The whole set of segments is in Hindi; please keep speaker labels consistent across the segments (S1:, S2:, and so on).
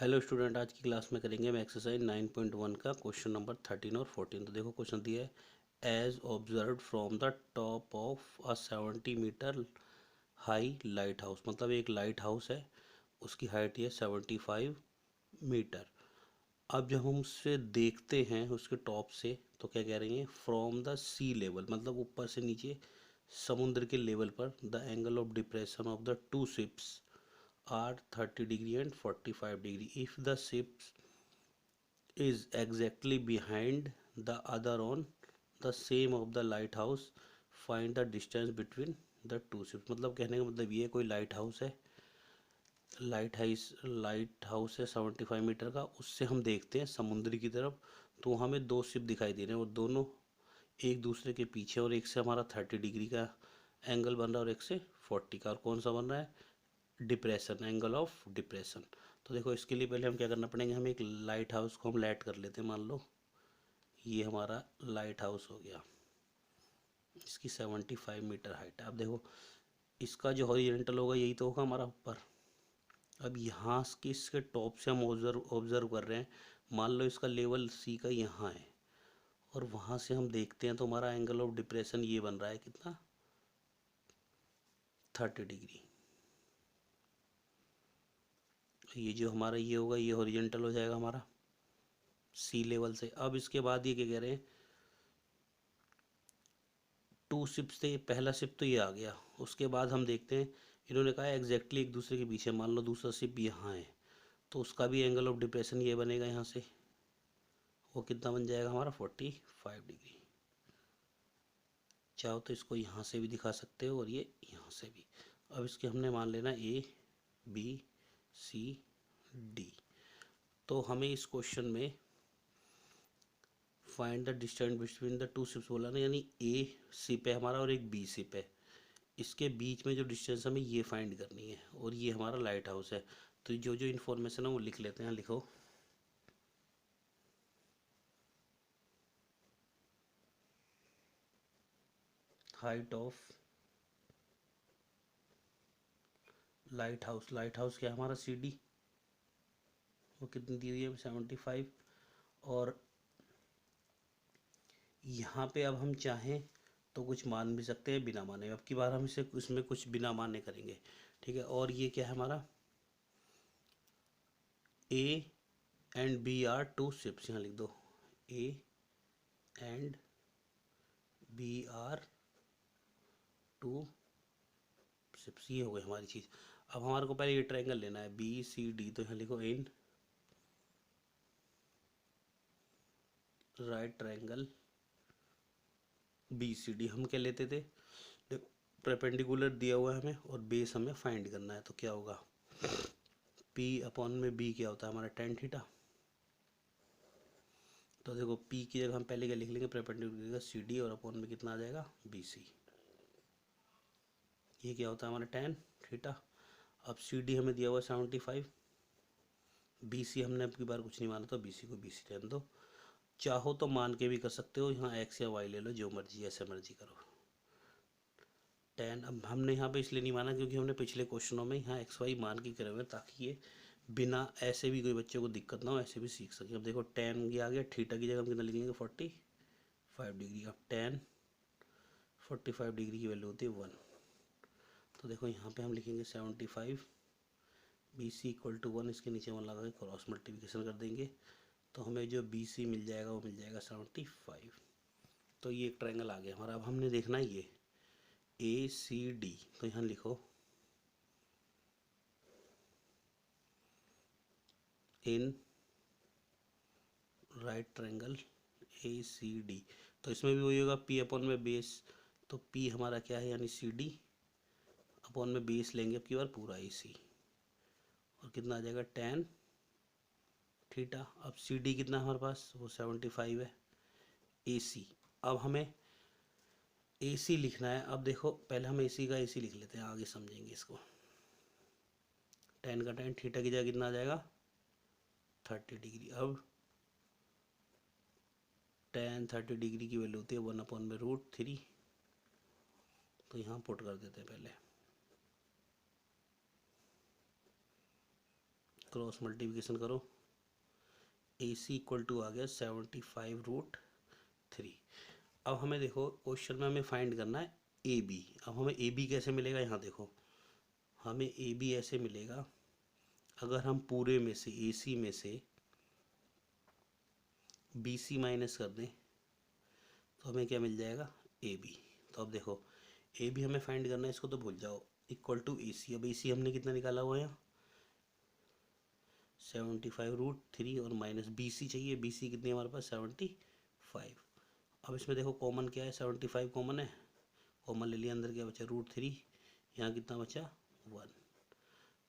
S1: हेलो स्टूडेंट, आज की क्लास में करेंगे हम एक्सरसाइज 9.1 का क्वेश्चन नंबर 13 और 14। तो देखो क्वेश्चन दिया है, as observe from the top of a 70 metre high lighthouse. मतलब एक लाइट हाउस है, उसकी हाइट ये 75 मीटर। अब जब हम उससे देखते हैं उसके टॉप से, तो क्या कह रही हैं, फ्रॉम द सी लेवल, मतलब ऊपर से नीचे समुद्र के लेवल पर, the angle of depression of the two ships are 30 degree and 45 degree. If the ship is exactly behind the other on the same of the lighthouse, find the distance between the two ships. मतलब कहने का मतलब ये, कोई लाइट हाउस है 75 मीटर का, उससे हम देखते हैं समुद्र की तरफ, तो हमें दो शिप दिखाई दे रहे हैं और दोनों एक दूसरे के पीछे, और एक से हमारा 30 डिग्री का एंगल बन रहा है और एक से 40 का। और कौन सा बन रहा है? Depression, angle of depression. तो देखो इसके लिए पहले हम क्या करना पड़ेंगे, हम एक लाइट हाउस को हम लाइट कर लेते हैं। मान लो ये हमारा लाइट हाउस हो गया, इसकी 75 मीटर हाइट है। अब देखो इसका जो हॉरिजॉन्टल होगा यही तो होगा हमारा ऊपर। अब यहाँ की इसके टॉप से हम ऑब्जर्व कर रहे हैं, मान लो इसका लेवल सी का यहाँ है, और वहाँ से हम देखते हैं तो हमारा एंगल ऑफ डिप्रेशन ये बन रहा है कितना, 30 डिग्री। ये जो हमारा ये होगा ये हॉरिजॉन्टल हो जाएगा हमारा सी लेवल से। अब इसके बाद ये क्या कह रहे हैं, टू शिप से पहला शिप तो ये आ गया, उसके बाद हम देखते हैं इन्होंने कहा एग्जैक्टली एक दूसरे के पीछे। मान लो दूसरा शिप यहाँ है, तो उसका भी एंगल ऑफ डिप्रेशन ये बनेगा यहाँ से, वो कितना बन जाएगा हमारा 45 डिग्री। चाहो तो इसको यहाँ से भी दिखा सकते हो और ये यहाँ से भी। अब इसके हमने मान लेना ए बी सी डी। तो हमें इस क्वेश्चन में find the distance between the two ships बोला ना, यानी ए शिप है हमारा और एक बी शिप है, इसके बीच में जो डिस्टेंस हमें ये फाइंड करनी है, और ये हमारा लाइट हाउस है। तो जो जो इन्फॉर्मेशन है वो लिख लेते हैं। लिखो height of light house. Light house क्या है हमारा, सी डी, वो कितनी दी हुई है, 75। और यहाँ पे अब हम चाहें तो कुछ मान भी सकते हैं, बिना माने। अब की बार हम इसे इसमें कुछ बिना माने करेंगे, ठीक है। और ये क्या है हमारा, A and B are two ships, यहाँ लिख दो A and B are two ships. ये हो गई हमारी चीज़। अब हमारे को पहले ये ट्रायंगल लेना है बी सी डी, तो यहाँ लिखो in right triangle B C D. हम क्या लेते थे, देखो परपेंडिकुलर दिया हुआ है हमें और बेस हमें फाइंड करना है, तो क्या होगा, पी अपॉन में बी क्या होता है हमारा, टेन थीटा। तो देखो पी की जगह हम पहले क्या लिख लेंगे, परपेंडिकुलर सी डी, और अपॉन में कितना आ जाएगा, बी सी। ये क्या होता है हमारा, टेन थीटा। अब सी डी हमें दिया हुआ है 75, बी सी हमने अब की बार कुछ नहीं माना, तो बी सी को बी सी रहने दो। चाहो तो मान के भी कर सकते हो, यहाँ एक्स या वाई ले लो, जो मर्जी ऐसे मर्जी करो। टेन, अब हमने यहाँ पे इसलिए नहीं माना क्योंकि हमने पिछले क्वेश्चनों में यहाँ एक्स वाई मान के करे हुए हैं, ताकि ये बिना ऐसे भी कोई बच्चे को दिक्कत ना हो, ऐसे भी सीख सके। अब देखो टेन ये आ गया, थीटा की जगह हम कितना लिखेंगे, 45 डिग्री। अब टेन 45 डिग्री की वैल्यू होती है 1। तो देखो यहाँ पे हम लिखेंगे 75, बी सी इक्वल टू 1, इसके नीचे 1 लगा के क्रॉस मल्टीप्लिकेशन कर देंगे, तो हमें जो बी सी मिल जाएगा वो मिल जाएगा 75। तो ये एक ट्रायंगल आ गया हमारा। अब हमने देखना है ये ए सी डी, तो यहाँ लिखो in right triangle A C D. तो इसमें भी वही होगा, पी अपॉन में बेस, तो पी हमारा क्या है, यानी सी डी अपॉन में बेस लेंगे अब की बार पूरा ए सी, और कितना आ जाएगा, टेन थीटा। अब सी डी कितना है हमारे पास, वो 75 है। ए सी, अब हमें ए सी लिखना है। अब देखो पहले हम ए सी का ए सी लिख लेते हैं, आगे समझेंगे इसको। टेन का टेन, थीटा की जगह कितना आ जाएगा, 30 डिग्री। अब टेन 30 डिग्री की वैल्यू होती है 1 अपॉन में √3, तो यहाँ पुट कर देते हैं पहले। क्रॉस मल्टीप्लिकेशन करो, AC इक्वल टू आ गया 75√3। अब हमें देखो क्वेश्चन में हमें फाइंड करना है AB। अब हमें AB कैसे मिलेगा, यहाँ देखो हमें AB ऐसे मिलेगा, अगर हम पूरे में से AC में से BC माइनस कर दें तो हमें क्या मिल जाएगा, AB। तो अब देखो AB हमें फाइंड करना है, इसको तो भूल जाओ, इक्वल टू AC। अब AC हमने कितना निकाला हुआ है यहाँ 75√3 और माइनस BC चाहिए, BC कितनी है हमारे पास 75। अब इसमें देखो कॉमन क्या है, 75 कॉमन है, कॉमन ले लिया, अंदर क्या बचा √3, यहाँ कितना बचा 1।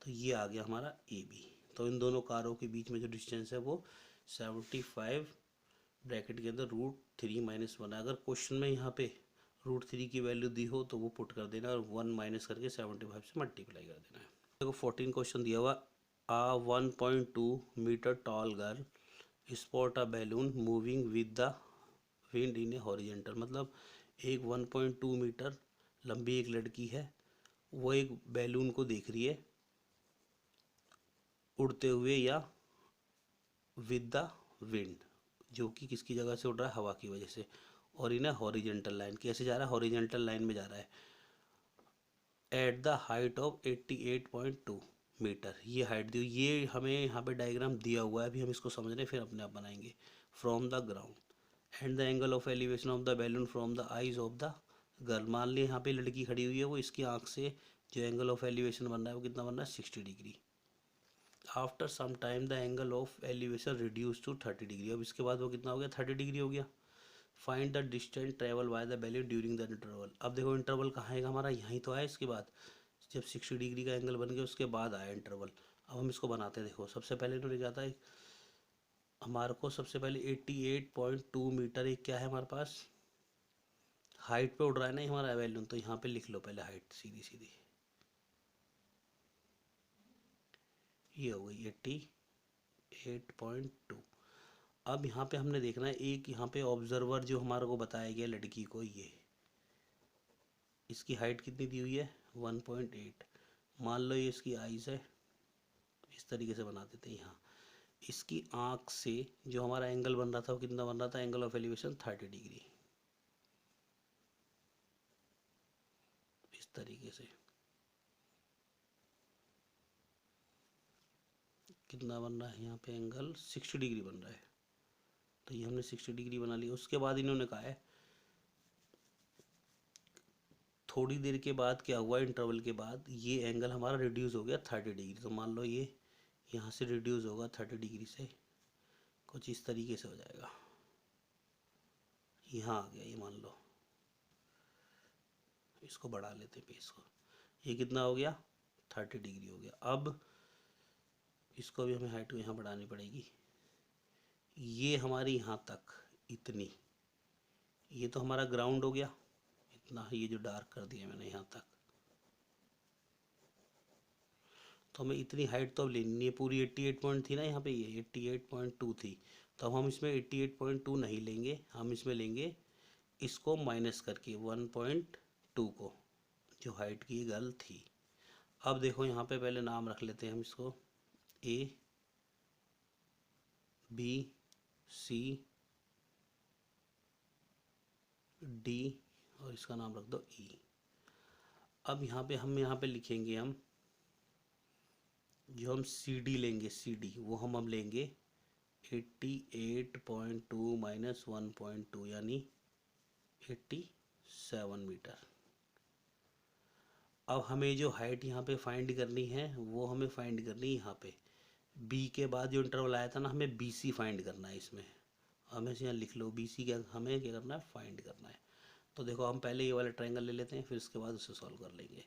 S1: तो ये आ गया हमारा AB। तो इन दोनों कारों के बीच में जो डिस्टेंस है वो 75 ब्रैकेट के अंदर √3 माइनस 1। अगर क्वेश्चन में यहाँ पे √3 की वैल्यू दी हो तो वो पुट कर देना और 1 माइनस करके 75 से मल्टीप्लाई कर देना है। देखो 14 क्वेश्चन दिया हुआ, a 1.2 metre tall girl spot a balloon moving with the wind in a horizontal. मतलब एक 1.2 मीटर लंबी एक लड़की है, वो एक बैलून को देख रही है उड़ते हुए या विद द विंड, जो कि किसकी जगह से उड़ रहा है, हवा की वजह से, और इन हॉरिजेंटल लाइन, कैसे जा रहा है, हॉरिजेंटल लाइन में जा रहा है, at the height of 88.2 metre. ये हाइट दी, ये हमें यहाँ पे डायग्राम दिया हुआ है, अभी हम इसको समझ रहे हैं फिर अपने आप बनाएंगे। From the ground and the angle of elevation of the balloon from the eyes of the girl. मान ली यहाँ पे लड़की खड़ी हुई है, वो इसकी आँख से जो एंगल ऑफ एलिवेशन बन रहा है वो कितना बन रहा है 60 degree. After some time the angle of elevation reduce to 30 degree. अब इसके बाद वो कितना हो गया 30 डिग्री हो गया। Find the distance travel by the balloon during the interval. अब देखो इंटरवल कहाँ आएगा हमारा, यहीं तो आया, इसके बाद जब 60 डिग्री का एंगल बन गया उसके बाद आया इंटरवल। अब हम इसको बनाते हैं, देखो सबसे पहले इन्होंने क्या था, हमारे को सबसे पहले 88.2 मीटर एक क्या है हमारे पास हाइट पे उड़ रहा है ना हमारा बैलून, तो यहाँ पे लिख लो पहले हाइट सीधी सीधी, ये हो गई 88.2। अब यहाँ पे हमने देखना है एक यहाँ पे ऑब्जर्वर जो हमारे को बताया गया लड़की को, ये इसकी हाइट कितनी दी हुई है 1.8। मान लो ये इसकी आइज़ है, इस तरीके से बना देते हैं। यहाँ इसकी आँख से जो हमारा एंगल बन रहा था वो कितना बन रहा था, एंगल ऑफ एलिवेशन 30 डिग्री, इस तरीके से। कितना बन रहा है यहाँ पे एंगल 60 डिग्री बन रहा है, तो ये हमने 60 डिग्री बना लिया। उसके बाद इन्होंने कहा है थोड़ी देर के बाद क्या हुआ, इंटरवल के बाद ये एंगल हमारा रिड्यूस हो गया 30 डिग्री। तो मान लो ये यहाँ से रिड्यूस होगा 30 डिग्री से, कुछ इस तरीके से हो जाएगा, यहाँ आ गया ये, मान लो इसको बढ़ा लेते पेज को, ये कितना हो गया 30 डिग्री हो गया। अब इसको भी हमें हाइट को यहाँ बढ़ानी पड़ेगी, ये हमारी यहाँ तक इतनी, ये तो हमारा ग्राउंड हो गया इतना, ये जो डार्क कर दिया मैंने यहाँ तक, तो हमें इतनी हाइट तो अब लेनी नहीं है, पूरी 88 पॉइंट थी ना यहाँ पे, ये 88.2 थी, तो अब हम इसमें 88.2 नहीं लेंगे, हम इसमें लेंगे इसको माइनस करके 1.2 को, जो हाइट की गर्ल थी। अब देखो यहाँ पे पहले नाम रख लेते हैं हम इसको, A B C D और इसका नाम रख दो E। अब यहाँ पे लिखेंगे हम जो हम CD लेंगे, CD वो हम अब लेंगे 88.2 माइनस 1.2 यानी 87 मीटर। अब हमें जो हाइट यहाँ पे फाइंड करनी है वो हमें फाइंड करनी है यहाँ पे B के बाद जो इंटरवल आया था ना, हमें BC फाइंड करना है। इसमें हमें यहाँ लिख लो BC क्या, हमें क्या करना है फाइंड करना है। तो देखो हम पहले ये वाला ट्रायंगल ले लेते हैं, फिर उसके बाद उसे सॉल्व कर लेंगे।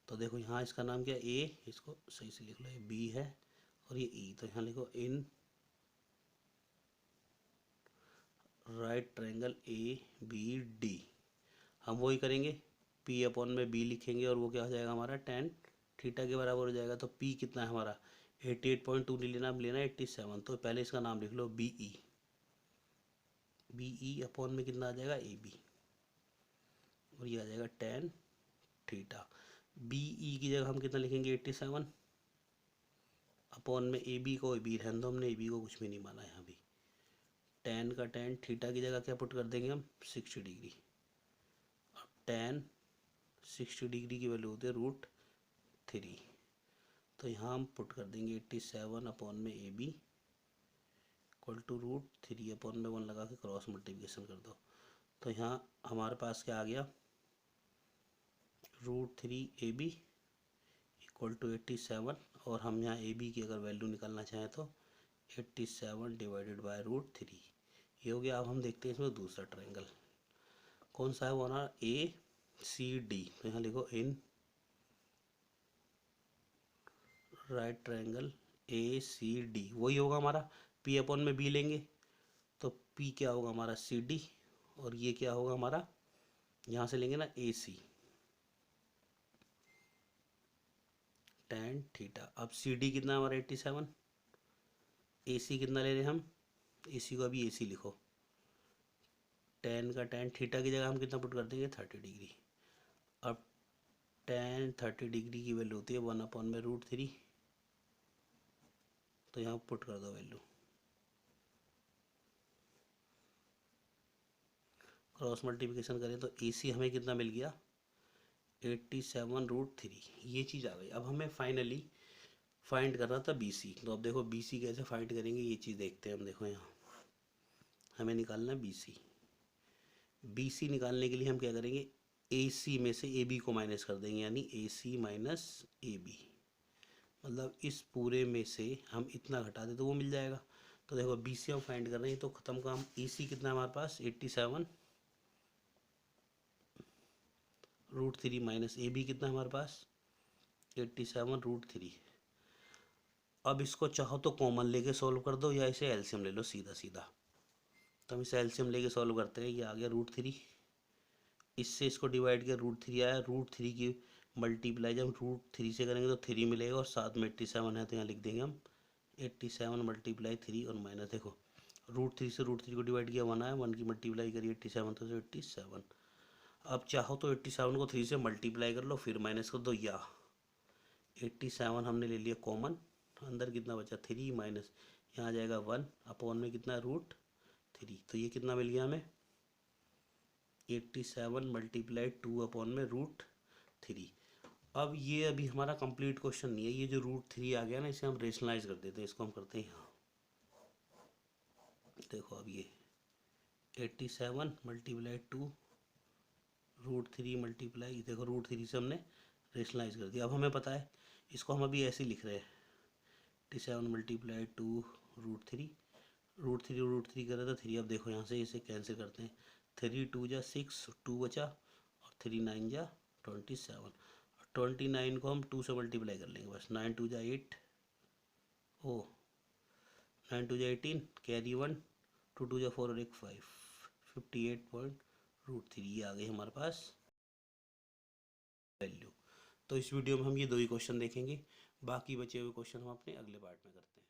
S1: तो देखो यहाँ इसका नाम क्या A, इसको सही से लिख लो, ये B है और ये E, तो यहाँ लिखो इन राइट ट्रायंगल ABD। हम वही करेंगे, P अपॉन में B लिखेंगे और वो क्या हो जाएगा हमारा tan थीटा के बराबर हो जाएगा। तो P कितना है हमारा 88.2 नहीं लेना, अब लेना 87, तो पहले इसका नाम लिख लो BE, BE अपॉन में कितना आ जाएगा AB और ये आ जाएगा tan थीटा। BE की जगह हम कितना लिखेंगे 87, अपॉन में ए बी को ए बी रहने दो, हमने ए बी को कुछ भी नहीं माना यहाँ भी। टेन का टेन, थीटा की जगह क्या पुट कर देंगे हम 60 डिग्री। अब टेन 60 डिग्री की वैल्यू होती है √3, तो यहाँ हम पुट कर देंगे 87 अपॉन में A B equal to √3 upon में 1 लगा के क्रॉस मल्टीप्लिकेशन कर दो। तो यहाँ हमारे पास क्या आ गया, √3 AB इक्वल टू 87, और हम यहाँ ए बी की अगर वैल्यू निकालना चाहें तो 87 डिवाइडेड बाय √3, ये हो गया। अब हम देखते हैं इसमें दूसरा ट्रायंगल कौन सा है, वो ना ACD। तो यहाँ लिखो इन राइट ट्रायंगल ACD, वही होगा हमारा। P अपॉन में B लेंगे तो P क्या होगा हमारा CD, और ये क्या होगा हमारा, यहाँ से लेंगे ना AC tan थीटा। अब CD कितना हमारा 87, AC कितना ले रहे हैं हम, AC को अभी AC लिखो, tan का tan, थीटा की जगह हम कितना पुट कर देंगे 30 डिग्री। अब tan 30 डिग्री की वैल्यू होती है 1 अपॉन में √3, तो यहाँ पुट कर दो वैल्यू, क्रॉस मल्टीप्लिकेशन करें तो AC हमें कितना मिल गया 87 √3, ये चीज़ आ गई। अब हमें फाइनली फाइंड करना था BC, तो अब देखो BC कैसे फाइंड करेंगे ये चीज़ देखते हैं हम। देखो यहाँ हमें निकालना है BC निकालने के लिए हम क्या करेंगे, AC में से AB को माइनस कर देंगे, यानी AC माइनस AB, मतलब इस पूरे में से हम इतना घटा दे तो वो मिल जाएगा। तो देखो BC हम फाइंड कर रहे हैं, तो ख़त्म काम। AC कितना है हमारे पास 87 √3 माइनस AB कितना है हमारे पास 87 √3। अब इसको चाहो तो कॉमन लेके सॉल्व कर दो, या इसे एलसीएम ले लो सीधा सीधा। तो हम इसे एलसीएम लेके सॉल्व करते हैं, ये आ गया √3, इससे इसको डिवाइड किया √3 आया, √3 की मल्टीप्लाई जब √3 से करेंगे तो 3 मिलेगा, और साथ में 87 है तो यहाँ लिख देंगे हम 87 मल्टीप्लाई 3 और माइनस, देखो √3 से √3 को डिवाइड किया 1 आया, 1 की मल्टीप्लाई करिए 87 तो 87। अब चाहो तो 87 को 3 से मल्टीप्लाई कर लो फिर माइनस कर दो, या 87 हमने ले लिया कॉमन, अंदर कितना बचा 3 माइनस यहाँ आ जाएगा 1 अपॉन में कितना √3, तो ये कितना मिल गया हमें 87 मल्टीप्लाई 2 अपॉन में √3। अब ये अभी हमारा कंप्लीट क्वेश्चन नहीं है, ये जो √3 आ गया ना इसे हम रेशनलाइज कर देते हैं, इसको हम करते हैं यहाँ। देखो अब ये 87 मल्टीप्लाई 2 √3 मल्टीप्लाई, देखो √3 से हमने रेशनलाइज कर दिया। अब हमें पता है इसको हम अभी ऐसे ही लिख रहे हैं 87 मल्टीप्लाई 2 √3, √3 करे तो 3। अब देखो यहाँ से इसे कैंसिल करते हैं, 3 2 जा 6, 2 बचा, और 3 9 जा 27, 29 को हम 2 से मल्टीप्लाई कर लेंगे बस, 9 2 जा 8, ओ 9 2 जा 18, कैरी 1, 2 2 जा 4 और 1 5, 58.√3 ये आ गई हमारे पास वैल्यू। तो इस वीडियो में हम ये दो ही क्वेश्चन देखेंगे, बाकी बचे हुए क्वेश्चन हम अपने अगले पार्ट में करते हैं।